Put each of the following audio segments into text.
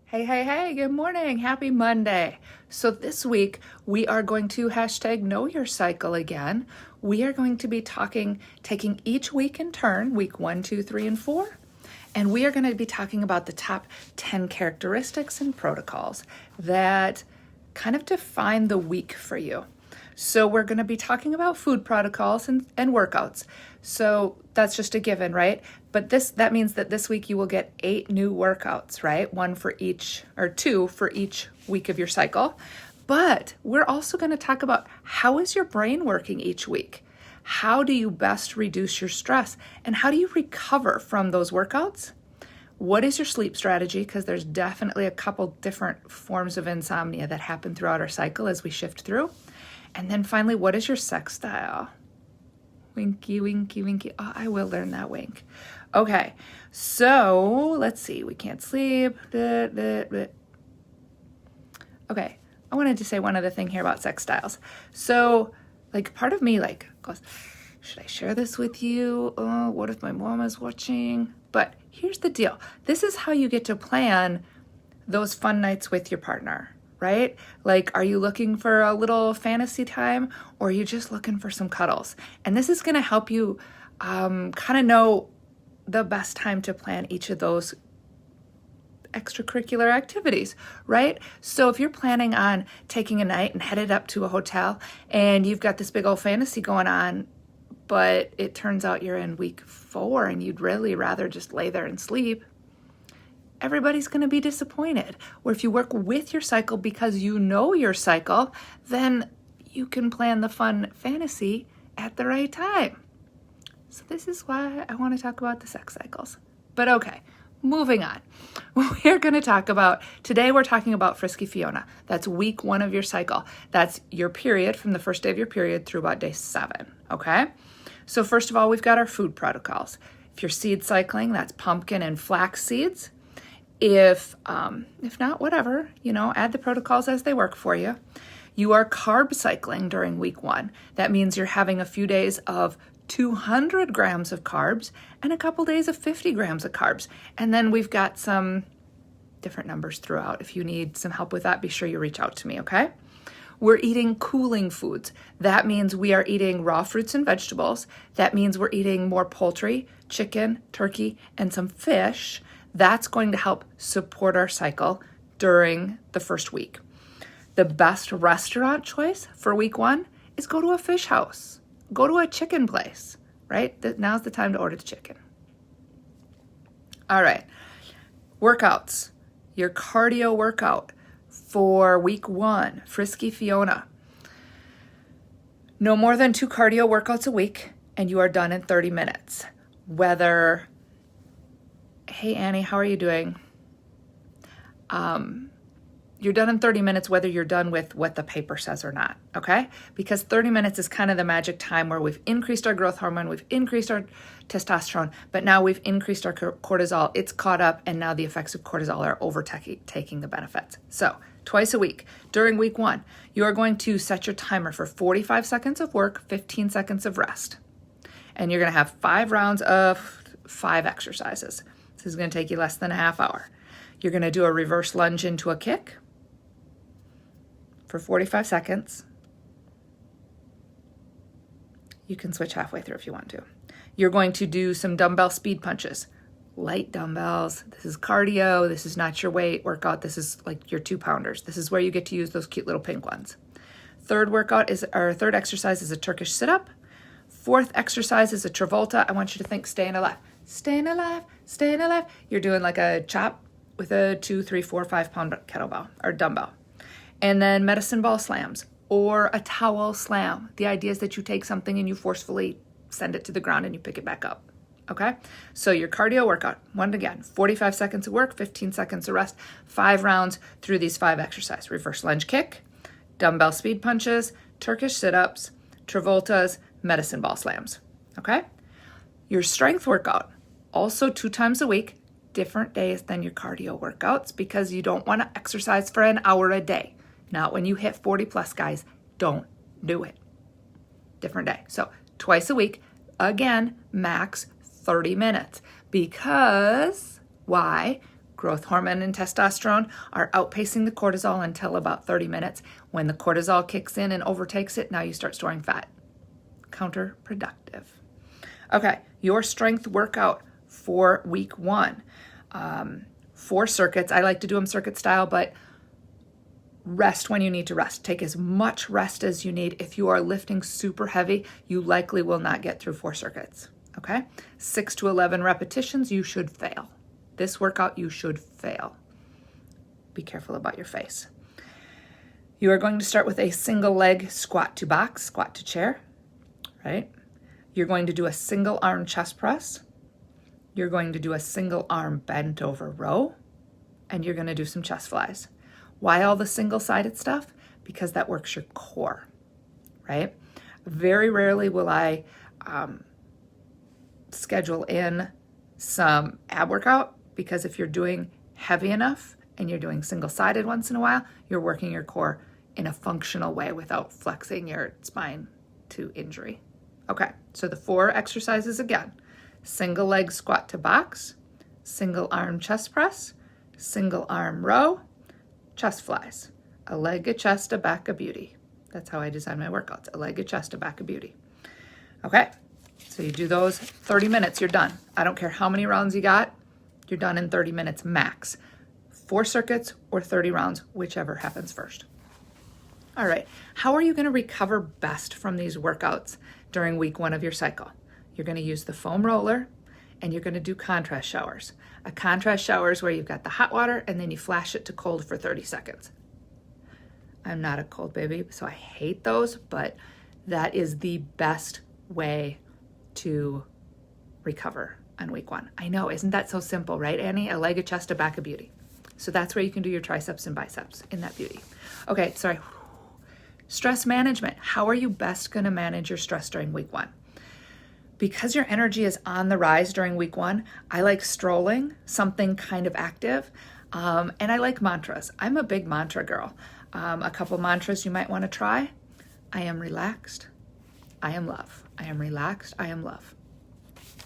Hey, good morning. Happy Monday. So this week we are going to hashtag know your cycle again. We are going to be taking each week in turn, week 1, 2, 3, and 4. And we are going to be talking about the top 10 characteristics and protocols that kind of define the week for you. So we're going to be talking about food protocols and workouts. So that's just a given, right? But that means that this week you will get 8 new workouts, right? 1 for each, or 2 for each week of your cycle. But we're also going to talk about how is your brain working each week? How do you best reduce your stress? And how do you recover from those workouts? What is your sleep strategy? Because there's definitely a couple different forms of insomnia that happen throughout our cycle as we shift through. And then finally, what is your sex style? Winky, winky, winky. Oh, I will learn that wink. Okay, so let's see. We can't sleep. Okay, I wanted to say one other thing here about sex styles. So, part of me goes, should I share this with you? Oh, what if my mom is watching? But here's the deal. This is how you get to plan those fun nights with your partner, right? Are you looking for a little fantasy time, or are you just looking for some cuddles? And this is going to help you kind of know the best time to plan each of those extracurricular activities, right? So if you're planning on taking a night and headed up to a hotel and you've got this big old fantasy going on, but it turns out you're in week 4 and you'd really rather just lay there and sleep, everybody's going to be disappointed. Or if you work with your cycle because you know your cycle, then you can plan the fun fantasy at the right time. So this is why I want to talk about the sex cycles. But okay, moving on. Today we're talking about Frisky Fiona. That's week 1 of your cycle. That's your period from the first day of your period through about day 7, okay? So first of all, we've got our food protocols. If you're seed cycling, that's pumpkin and flax seeds. If not, whatever, add the protocols as they work for you. You are carb cycling during week 1. That means you're having a few days of 200 grams of carbs and a couple days of 50 grams of carbs. And then we've got some different numbers throughout. If you need some help with that, be sure you reach out to me, okay? We're eating cooling foods. That means we are eating raw fruits and vegetables. That means we're eating more poultry, chicken, turkey, and some fish. That's going to help support our cycle during the first week. The best restaurant choice for week 1 is go to a fish house. Go to a chicken place, right? Now's the time to order the chicken. All right, workouts. Your cardio workout for week 1, Frisky Fiona. No more than 2 cardio workouts a week, and you are done in 30 minutes. Hey Annie, how are you doing? You're done in 30 minutes whether you're done with what the paper says or not, okay? Because 30 minutes is kind of the magic time where we've increased our growth hormone, we've increased our testosterone, but now we've increased our cortisol. It's caught up, and now the effects of cortisol are overtaking the benefits. So twice a week, during week 1, you are going to set your timer for 45 seconds of work, 15 seconds of rest. And you're going to have 5 rounds of 5 exercises. This is going to take you less than a half hour. You're going to do a reverse lunge into a kick for 45 seconds. You can switch halfway through if you want to. You're going to do some dumbbell speed punches. Light dumbbells. This is cardio. This is not your weight workout. This is like your 2-pounders. This is where you get to use those cute little pink ones. Third exercise is a Turkish sit-up. 4th exercise is a Travolta. I want you to think staying alive. Staying alive, staying alive. You're doing like a chop with a 2, 3, 4, 5 pound kettlebell or dumbbell. And then medicine ball slams or a towel slam. The idea is that you take something and you forcefully send it to the ground and you pick it back up. Okay? So your cardio workout, again, 45 seconds of work, 15 seconds of rest, 5 rounds through these 5 exercises. Reverse lunge kick, dumbbell speed punches, Turkish sit-ups, Travoltas, medicine ball slams. Okay? Your strength workout, also 2 times a week, different days than your cardio workouts because you don't want to exercise for an hour a day. Not when you hit 40 plus, guys. Don't do it. Different day. So twice a week, again, max 30 minutes. Because, why? growth hormone and testosterone are outpacing the cortisol until about 30 minutes. When the cortisol kicks in and overtakes it, now you start storing fat. Counterproductive. Okay, your strength workout for week 1. 4 circuits. I like to do them circuit style, but rest when you need to rest. Take as much rest as you need. If you are lifting super heavy, you likely will not get through 4 circuits. Okay? 6 to 11 repetitions, you should fail. This workout, you should fail. Be careful about your face. You are going to start with a single leg squat to box, squat to chair, right? You're going to do a single arm chest press. You're going to do a single arm bent over row, and you're going to do some chest flies. Why all the single-sided stuff? Because that works your core, right? Very rarely will I schedule in some ab workout, because if you're doing heavy enough and you're doing single-sided once in a while, you're working your core in a functional way without flexing your spine to injury. Okay, so the 4 exercises again: single leg squat to box, single arm chest press, single arm row, chest flies. A leg, a chest, a back, a beauty. That's how I design my workouts. A leg, a chest, a back, a beauty. Okay, so you do those 30 minutes, you're done. I don't care how many rounds you got, you're done in 30 minutes max. 4 circuits or 30 rounds, whichever happens first. All right, how are you gonna recover best from these workouts during week 1 of your cycle? You're gonna use the foam roller, and you're gonna do contrast showers. A contrast shower is where you've got the hot water and then you flash it to cold for 30 seconds. I'm not a cold baby, so I hate those, but that is the best way to recover on week 1. I know, isn't that so simple, right, Annie? A leg, a chest, a back, a beauty. So that's where you can do your triceps and biceps in that beauty. Okay, sorry. Stress management. How are you best gonna manage your stress during week 1? Because your energy is on the rise during week 1, I like strolling, something kind of active, and I like mantras. I'm a big mantra girl. A couple mantras you might want to try. I am relaxed. I am love. I am relaxed. I am love.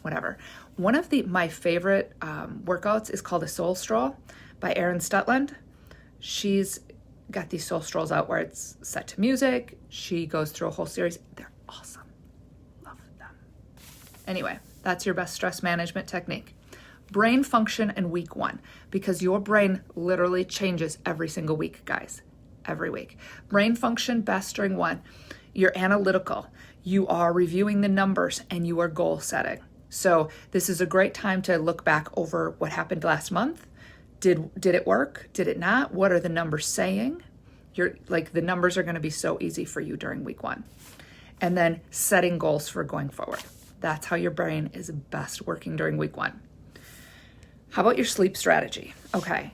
Whatever. One of my favorite workouts is called a soul stroll by Erin Stutland. She's got these soul strolls out where it's set to music. She goes through a whole series. They're awesome. Anyway, that's your best stress management technique. Brain function in week 1, because your brain literally changes every single week, guys. Every week. Brain function best during 1. You're analytical. You are reviewing the numbers and you are goal setting. So this is a great time to look back over what happened last month. Did it work? Did it not? What are the numbers saying? The numbers are going to be so easy for you during week 1. And then setting goals for going forward. That's how your brain is best working during week 1. How about your sleep strategy? Okay,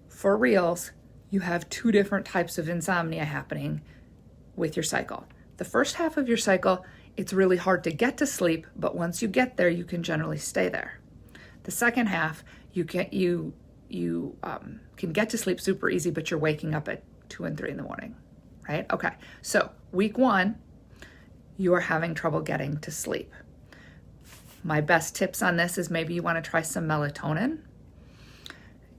for reals, you have 2 different types of insomnia happening with your cycle. The first half of your cycle, it's really hard to get to sleep, but once you get there, you can generally stay there. The second half, you can get to sleep super easy, but you're waking up at 2 and 3 in the morning, right? Okay, so week 1, you are having trouble getting to sleep. My best tips on this is maybe you want to try some melatonin.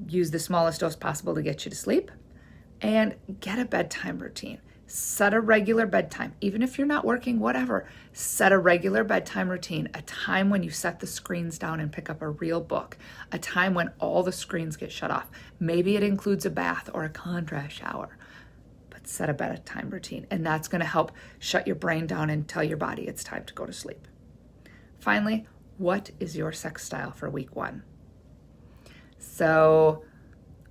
Use the smallest dose possible to get you to sleep. And get a bedtime routine. Set a regular bedtime. Even if you're not working, whatever, set a regular bedtime routine. A time when you set the screens down and pick up a real book. A time when all the screens get shut off. Maybe it includes a bath or a contrast shower. Set a bedtime routine, and that's going to help shut your brain down and tell your body it's time to go to sleep. Finally, what is your sex style for week 1? So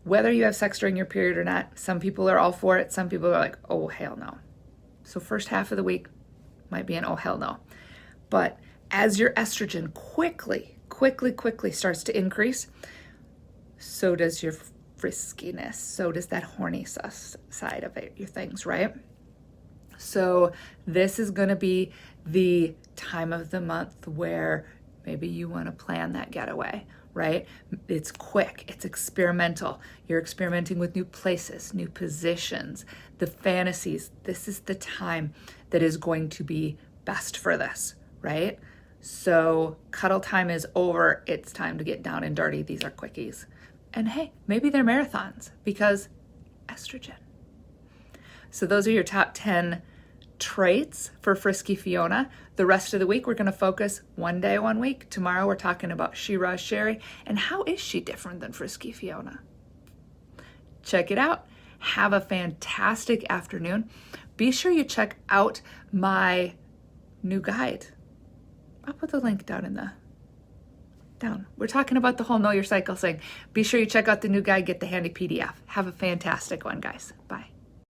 whether you have sex during your period or not, some people are all for it. Some people are like, oh, hell no. So first half of the week might be an oh, hell no. But as your estrogen quickly starts to increase, so does your friskiness, so does that horny side of your things, right? So this is going to be the time of the month where maybe you want to plan that getaway, right? It's quick, it's experimental. You're experimenting with new places, new positions, the fantasies. This is the time that is going to be best for this, right? So cuddle time is over. It's time to get down and dirty. These are quickies. And hey, maybe they're marathons because estrogen. So those are your top 10 traits for Frisky Fiona. The rest of the week, we're going to focus one day, 1 week. Tomorrow, we're talking about She-Ra Sherry and how is she different than Frisky Fiona? Check it out. Have a fantastic afternoon. Be sure you check out my new guide. I'll put the link down. We're talking about the whole Know Your Cycle thing. Be sure you check out the new guide, get the handy PDF. Have a fantastic one, guys. Bye.